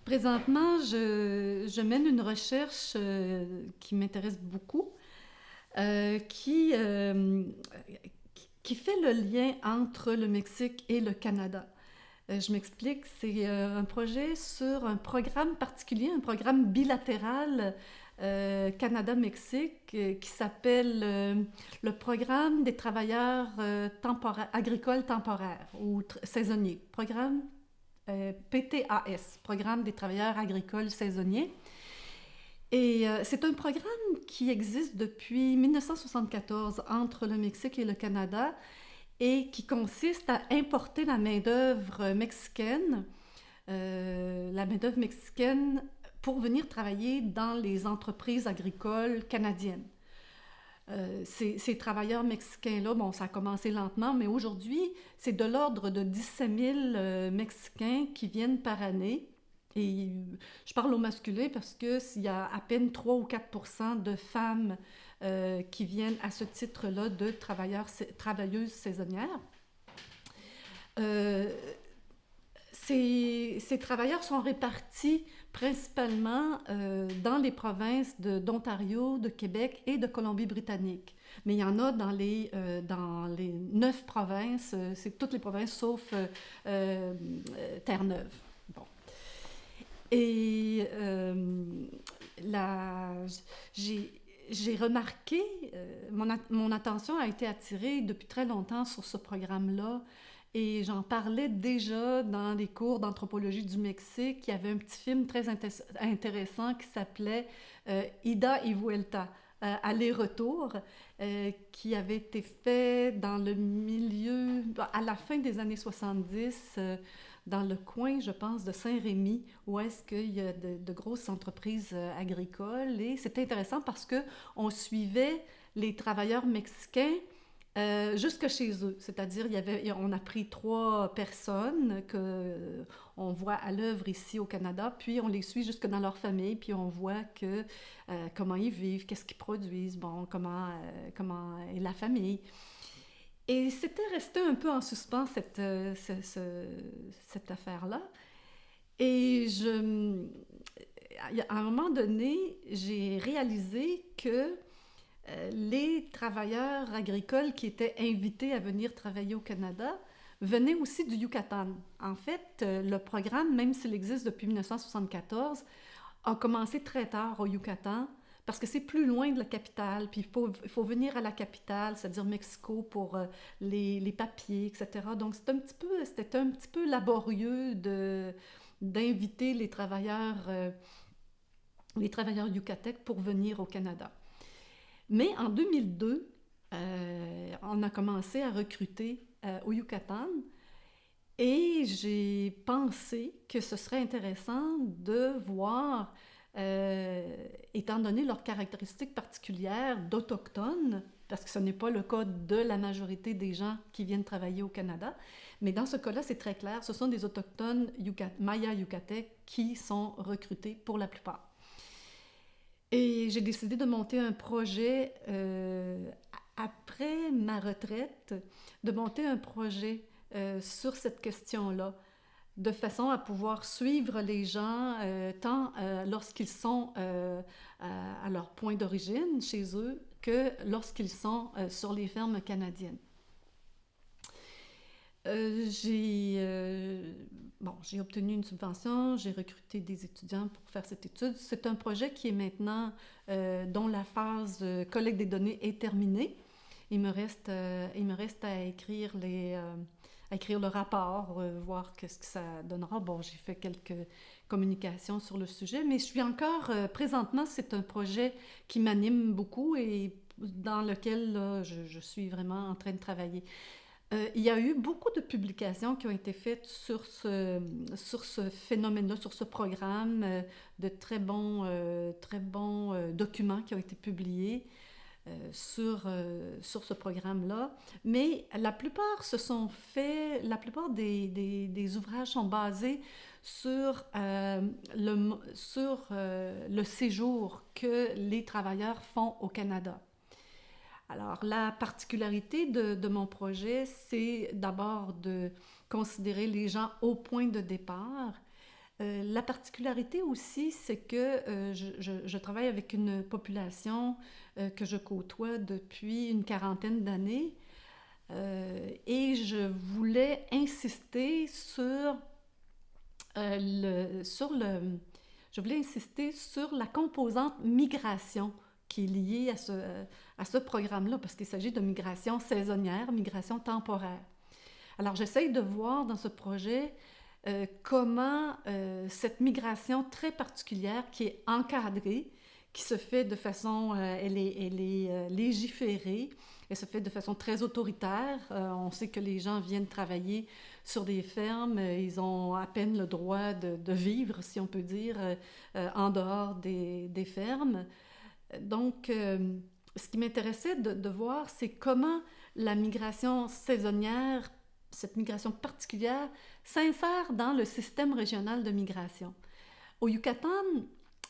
Présentement, je mène une recherche qui m'intéresse beaucoup, euh, qui, euh, qui fait le lien entre le Mexique et le Canada. Je m'explique, c'est un projet sur un programme particulier, un programme bilatéral Canada-Mexique qui s'appelle le programme des travailleurs agricoles temporaires ou saisonniers. Programme PTAS, Programme des travailleurs agricoles saisonniers. Et c'est un programme qui existe depuis 1974 entre le Mexique et le Canada et qui consiste à importer la main-d'œuvre mexicaine pour venir travailler dans les entreprises agricoles canadiennes. Ces travailleurs mexicains-là, bon, ça a commencé lentement, mais aujourd'hui, c'est de l'ordre de 17 000 Mexicains qui viennent par année. Et je parle au masculin parce qu'il y a à peine 3 ou 4 de femmes qui viennent à ce titre-là de travailleuses saisonnières. Euh, ces travailleurs sont répartis principalement dans les provinces d'Ontario, de Québec et de Colombie-Britannique. Mais il y en a dans les 9 provinces, c'est toutes les provinces sauf Terre-Neuve. Bon. Et la, j'ai remarqué, mon attention a été attirée depuis très longtemps sur ce programme-là et j'en parlais déjà dans les cours d'anthropologie du Mexique. Il y avait un petit film très intéressant qui s'appelait Ida y Vuelta, Aller-retour, qui avait été fait dans le milieu, à la fin des années 70, dans le coin, je pense, de Saint-Rémy, où est-ce qu'il y a de grosses entreprises agricoles. Et c'était intéressant parce qu'on suivait les travailleurs mexicains jusque chez eux. C'est-à-dire, on a pris 3 personnes qu'on voit à l'œuvre ici au Canada, puis on les suit jusque dans leur famille, puis on voit comment ils vivent, qu'est-ce qu'ils produisent, bon, comment est la famille. Et c'était resté un peu en suspens cette affaire-là. Et à un moment donné, j'ai réalisé que les travailleurs agricoles qui étaient invités à venir travailler au Canada venaient aussi du Yucatan. En fait, le programme, même s'il existe depuis 1974, a commencé très tard au Yucatan parce que c'est plus loin de la capitale, puis il faut venir à la capitale, c'est-à-dire Mexico, pour les papiers, etc. Donc c'était un petit peu laborieux d'inviter les travailleurs yucatèques pour venir au Canada. Mais en 2002, on a commencé à recruter au Yucatan et j'ai pensé que ce serait intéressant de voir, étant donné leurs caractéristiques particulières d'Autochtones, parce que ce n'est pas le cas de la majorité des gens qui viennent travailler au Canada, mais dans ce cas-là, c'est très clair, ce sont des Autochtones Maya yucatèques qui sont recrutés pour la plupart. Et j'ai décidé de monter un projet après ma retraite, de monter un projet sur cette question-là, de façon à pouvoir suivre les gens tant lorsqu'ils sont à leur point d'origine chez eux que lorsqu'ils sont sur les fermes canadiennes. J'ai obtenu une subvention, j'ai recruté des étudiants pour faire cette étude. C'est un projet qui est maintenant, dont la phase collecte des données est terminée. Il me reste à écrire le rapport, voir qu'est-ce que ça donnera. Bon, j'ai fait quelques communications sur le sujet, mais je suis encore, présentement, c'est un projet qui m'anime beaucoup et dans lequel là, je suis vraiment en train de travailler. Il y a eu beaucoup de publications qui ont été faites sur ce phénomène-là, sur ce programme, de très bons documents qui ont été publiés sur ce programme-là. Mais la plupart des ouvrages sont basés sur le séjour que les travailleurs font au Canada. Alors, la particularité de mon projet, c'est d'abord de considérer les gens au point de départ, La particularité aussi, c'est que je travaille avec une population que je côtoie depuis une quarantaine d'années et je voulais insister sur la composante migration qui est liée à ce programme-là, parce qu'il s'agit de migration saisonnière, migration temporaire. Alors, j'essaye de voir dans ce projet comment cette migration très particulière, qui est encadrée, qui se fait de façon, elle est légiférée, elle se fait de façon très autoritaire. On sait que les gens viennent travailler sur des fermes, ils ont à peine le droit de vivre, si on peut dire, en dehors des fermes. Donc, ce qui m'intéressait de voir, c'est comment la migration saisonnière, cette migration particulière, s'insère dans le système régional de migration. Au Yucatan,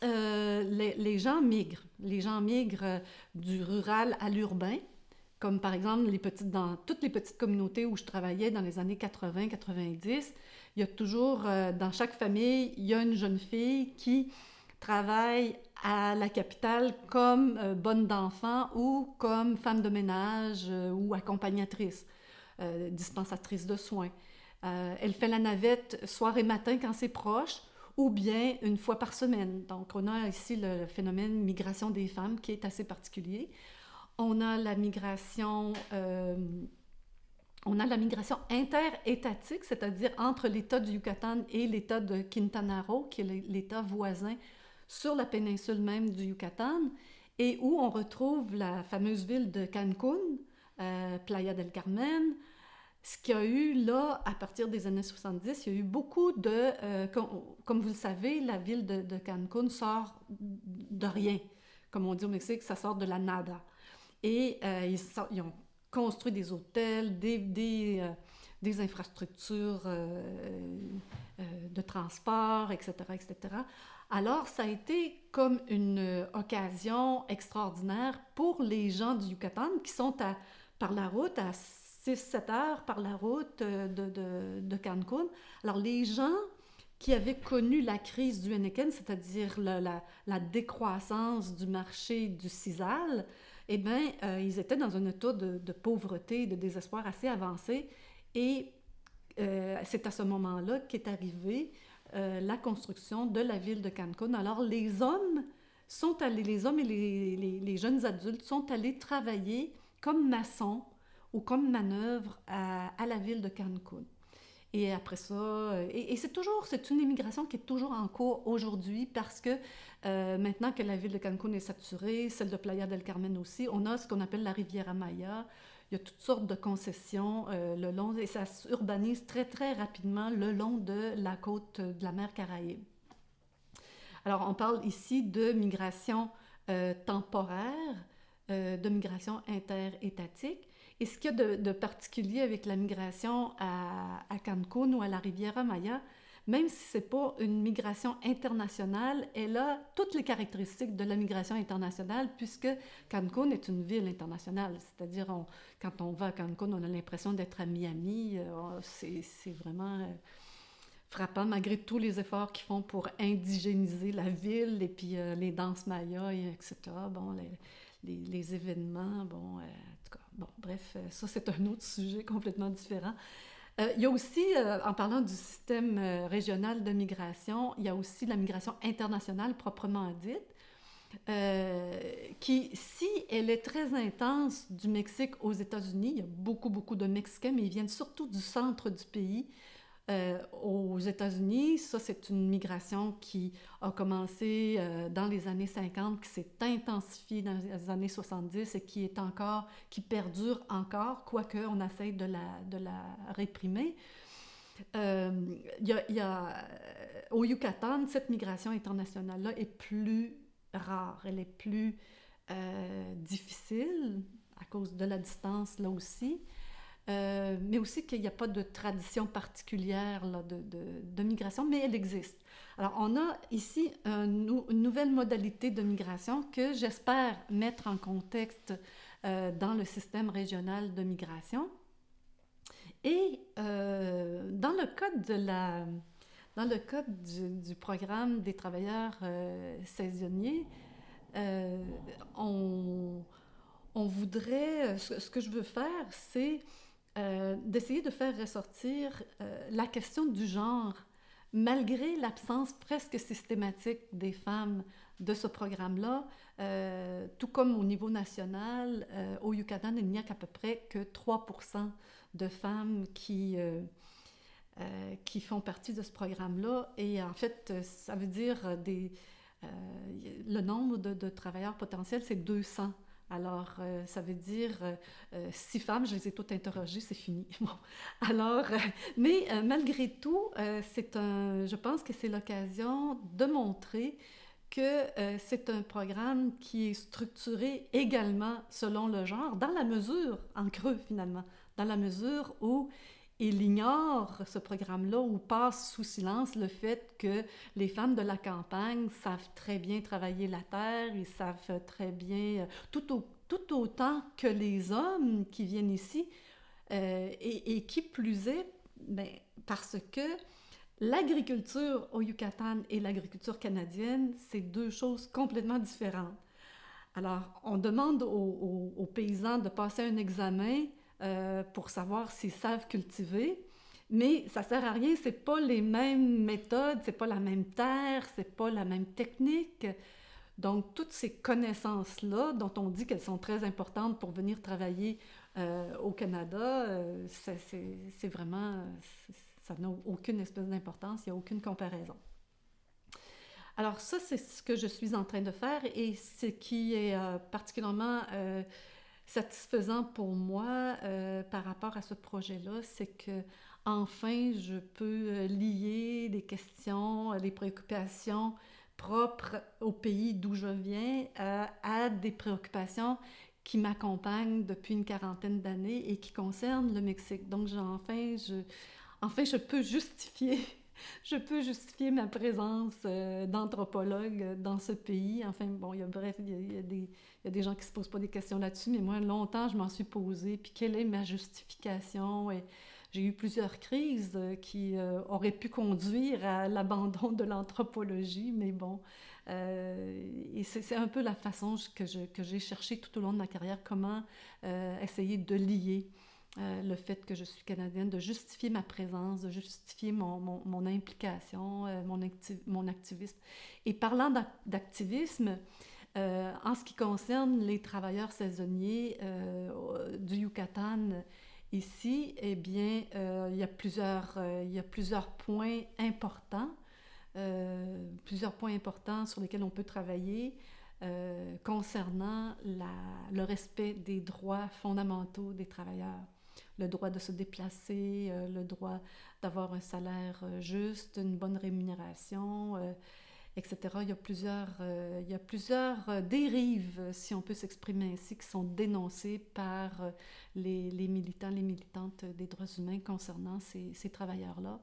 les gens migrent. Les gens migrent du rural à l'urbain, comme par exemple dans toutes les petites communautés où je travaillais dans les années 80-90. Il y a toujours, dans chaque famille, il y a une jeune fille qui travaille à la capitale comme bonne d'enfant ou comme femme de ménage ou accompagnatrice, dispensatrice de soins. Elle fait la navette soir et matin quand c'est proche, ou bien une fois par semaine. Donc, on a ici le phénomène migration des femmes qui est assez particulier. On a la migration interétatique, c'est-à-dire entre l'État du Yucatan et l'État de Quintana Roo, qui est l'État voisin sur la péninsule même du Yucatan, et où on retrouve la fameuse ville de Cancún, Playa del Carmen. Ce qu'il y a eu là, à partir des années 70, il y a eu beaucoup comme vous le savez, la ville de Cancún sort de rien. Comme on dit au Mexique, ça sort de la nada. Et ils ont construit des hôtels, des infrastructures de transport, etc., etc. Alors, ça a été comme une occasion extraordinaire pour les gens du Yucatan qui sont par la route à 6-7 heures par la route de Cancún. Alors, les gens qui avaient connu la crise du Heineken, c'est-à-dire la décroissance du marché du sisal, eh bien, ils étaient dans un état de pauvreté, de désespoir assez avancé. Et c'est à ce moment-là qu'est arrivée la construction de la ville de Cancún. Alors, les hommes et les jeunes adultes sont allés travailler comme maçons ou comme manœuvre à la ville de Cancún. Et après ça, c'est une immigration qui est toujours en cours aujourd'hui parce que maintenant que la ville de Cancún est saturée, celle de Playa del Carmen aussi, on a ce qu'on appelle la Riviera Maya. Il y a toutes sortes de concessions le long, et ça s'urbanise très, très rapidement le long de la côte de la mer Caraïbe. Alors, on parle ici de migration temporaire, de migration interétatique. Et ce qu'il y a de particulier avec la migration à Cancún ou à la Riviera Maya, même si ce n'est pas une migration internationale, elle a toutes les caractéristiques de la migration internationale puisque Cancún est une ville internationale. C'est-à-dire, quand on va à Cancún, on a l'impression d'être à Miami. C'est vraiment frappant malgré tous les efforts qu'ils font pour indigéniser la ville et puis les danses mayas, etc. Bon, les événements, bon, en tout cas, bon, bref, ça c'est un autre sujet complètement différent. Il y a aussi, en parlant du système régional de migration, il y a aussi la migration internationale proprement dite, qui, si elle est très intense du Mexique aux États-Unis, il y a beaucoup, beaucoup de Mexicains, mais ils viennent surtout du centre du pays. Aux États-Unis, ça, c'est une migration qui a commencé dans les années 50, qui s'est intensifiée dans les années 70 et qui perdure encore, quoique on essaye de la réprimer. Au Yucatan, cette migration internationale-là est plus rare, elle est plus difficile à cause de la distance là aussi. Mais aussi qu'il n'y a pas de tradition particulière là, de migration, mais elle existe. Alors, on a ici une nouvelle modalité de migration que j'espère mettre en contexte dans le système régional de migration. Et dans le dans le cas du programme des travailleurs saisonniers, euh, on, on voudrait, ce que je veux faire, c'est d'essayer de faire ressortir la question du genre, malgré l'absence presque systématique des femmes de ce programme-là, tout comme au niveau national, au Yucatan, il n'y a qu'à peu près que 3% de femmes qui font partie de ce programme-là. Et en fait, ça veut dire euh, le nombre de travailleurs potentiels, c'est 200. Alors, ça veut dire 6 femmes, je les ai toutes interrogées, c'est fini. Bon. Alors, mais malgré tout, je pense que c'est l'occasion de montrer que c'est un programme qui est structuré également selon le genre, dans la mesure, en creux finalement, dans la mesure où il ignore ce programme-là ou passe sous silence le fait que les femmes de la campagne savent très bien travailler la terre, ils savent très bien, tout autant que les hommes qui viennent ici, et qui plus est, ben, parce que l'agriculture au Yucatan et l'agriculture canadienne, c'est deux choses complètement différentes. Alors, on demande aux paysans de passer un examen pour savoir s'ils savent cultiver, mais ça sert à rien, c'est pas les mêmes méthodes, c'est pas la même terre, c'est pas la même technique. Donc, toutes ces connaissances-là, dont on dit qu'elles sont très importantes pour venir travailler au Canada, c'est vraiment, ça n'a aucune espèce d'importance, il n'y a aucune comparaison. Alors ça, c'est ce que je suis en train de faire et ce qui est particulièrement satisfaisant pour moi par rapport à ce projet-là, c'est que enfin je peux lier les questions, les préoccupations propres au pays d'où je viens à des préoccupations qui m'accompagnent depuis une quarantaine d'années et qui concernent le Mexique. Donc enfin, je peux justifier ma présence d'anthropologue dans ce pays. Enfin, bon, bref, il y a des gens qui ne se posent pas des questions là-dessus, mais moi, longtemps, je m'en suis posée. Puis, quelle est ma justification? Et j'ai eu plusieurs crises qui auraient pu conduire à l'abandon de l'anthropologie, mais bon. Et c'est un peu la façon que j'ai cherché tout au long de ma carrière, comment essayer de lier le fait que je suis canadienne, de justifier ma présence, de justifier mon implication, mon activisme. Et parlant d'activisme, en ce qui concerne les travailleurs saisonniers du Yucatan ici, eh bien, il y a plusieurs points importants sur lesquels on peut travailler concernant le respect des droits fondamentaux des travailleurs. Le droit de se déplacer, le droit d'avoir un salaire juste, une bonne rémunération, etc. Il y a plusieurs dérives, si on peut s'exprimer ainsi, qui sont dénoncées par les militants, les militantes des droits humains concernant ces travailleurs-là.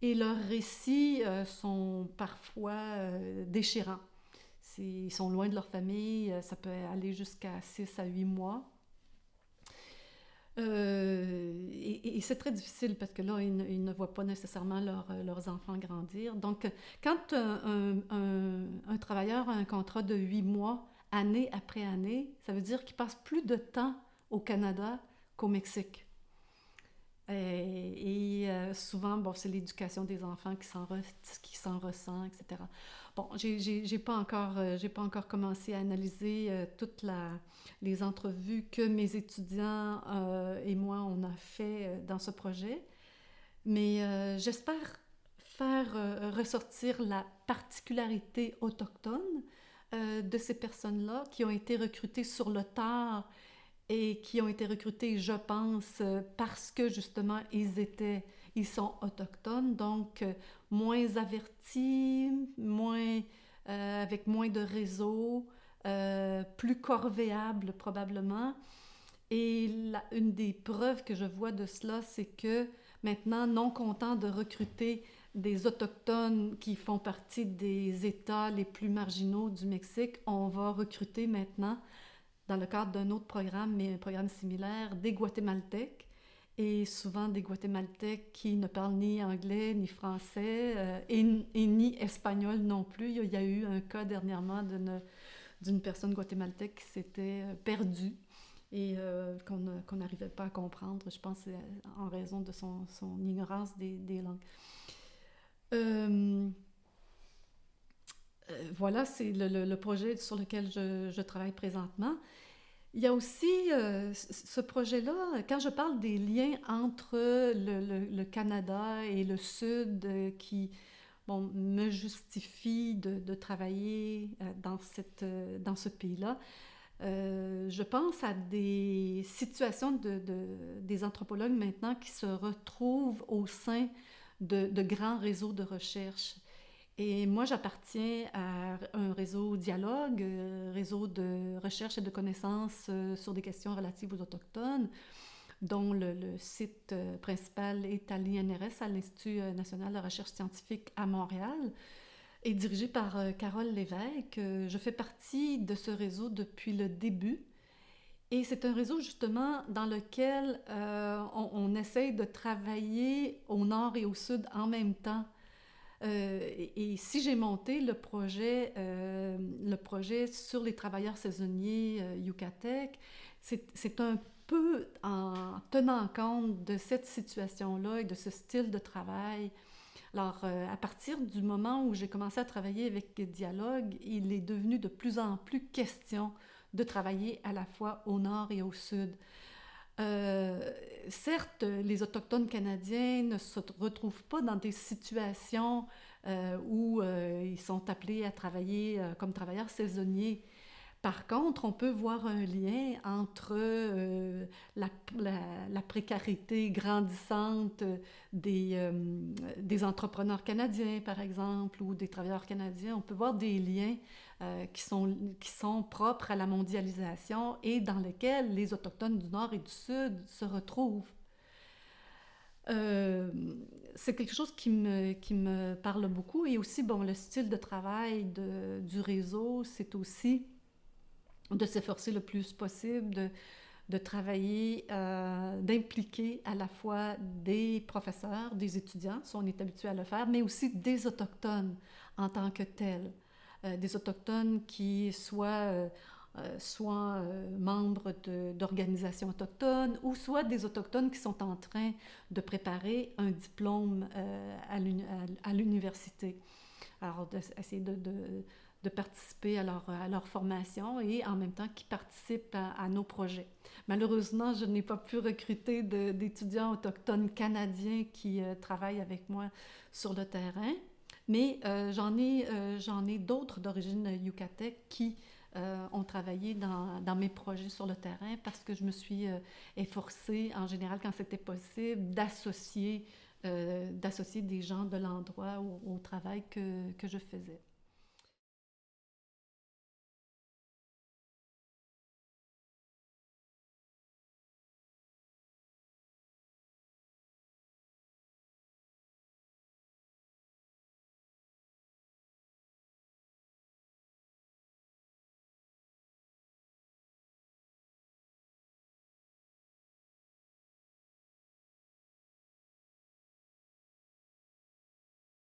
Et leurs récits sont parfois déchirants. Ils sont loin de leur famille, ça peut aller jusqu'à 6 à 8 mois. Et c'est très difficile parce que là, ils ne voient pas nécessairement leurs enfants grandir. Donc, quand un travailleur a un contrat de 8 mois, année après année, ça veut dire qu'il passe plus de temps au Canada qu'au Mexique. Souvent, bon, c'est l'éducation des enfants qui s'en ressent, etc. Bon, j'ai pas encore commencé à analyser les entrevues que mes étudiants et moi, on a fait dans ce projet, mais j'espère faire ressortir la particularité autochtone de ces personnes-là qui ont été recrutées sur le tard et qui ont été recrutés, je pense, parce que justement, ils sont autochtones, donc moins avertis, avec moins de réseaux, plus corvéables probablement. Et une des preuves que je vois de cela, c'est que maintenant, non content de recruter des autochtones qui font partie des États les plus marginaux du Mexique, on va recruter maintenant dans le cadre d'un autre programme, mais un programme similaire, des Guatémaltèques. et souvent des Guatémaltèques qui ne parlent ni anglais ni français et ni espagnol non plus. Il y a eu un cas dernièrement d'une personne guatémaltèque qui s'était perdue et qu'on n'arrivait pas à comprendre, je pense, en raison de son ignorance des langues. Euh, voilà, c'est le projet sur lequel je travaille présentement. Il y a aussi ce projet-là, quand je parle des liens entre le Canada et le Sud qui bon, me justifie de travailler dans ce pays-là, je pense à des situations des anthropologues maintenant qui se retrouvent au sein de grands réseaux de recherche. Et moi, j'appartiens à un réseau Dialogue, réseau de recherche et de connaissances sur des questions relatives aux Autochtones, dont le site principal est à l'INRS, à l'Institut national de recherche scientifique à Montréal, et dirigé par Carole Lévesque. Je fais partie de ce réseau depuis le début. Et c'est un réseau justement dans lequel on essaye de travailler au nord et au sud en même temps. Et si j'ai monté le projet sur les travailleurs saisonniers Yucatec, c'est un peu en tenant compte de cette situation-là et de ce style de travail. Alors, à partir du moment où j'ai commencé à travailler avec Dialogue, il est devenu de plus en plus question de travailler à la fois au nord et au sud. Euh, Certes, les Autochtones canadiens ne se retrouvent pas dans des situations où ils sont appelés à travailler comme travailleurs saisonniers. Par contre, on peut voir un lien entre la, la précarité grandissante des entrepreneurs canadiens, par exemple, ou des travailleurs canadiens. On peut voir des liens qui sont propres à la mondialisation et dans lesquels les Autochtones du Nord et du Sud se retrouvent. Euh, c'est quelque chose qui me parle beaucoup. Et aussi, bon, le style de travail du réseau, c'est aussi de s'efforcer le plus possible de travailler, d'impliquer à la fois des professeurs, des étudiants, si on est habitué à le faire, mais aussi des Autochtones en tant que tels. Des Autochtones qui soient membres d'organisations autochtones ou soit des Autochtones qui sont en train de préparer un diplôme à l'université. Alors, d'essayer de participer à leur formation et en même temps qui participent à nos projets. Malheureusement, je n'ai pas pu recruter d'étudiants autochtones canadiens qui travaillent avec moi sur le terrain, mais j'en ai d'autres d'origine yucatèque qui ont travaillé dans mes projets sur le terrain parce que je me suis efforcée, en général, quand c'était possible, d'associer des gens de l'endroit au travail que je faisais.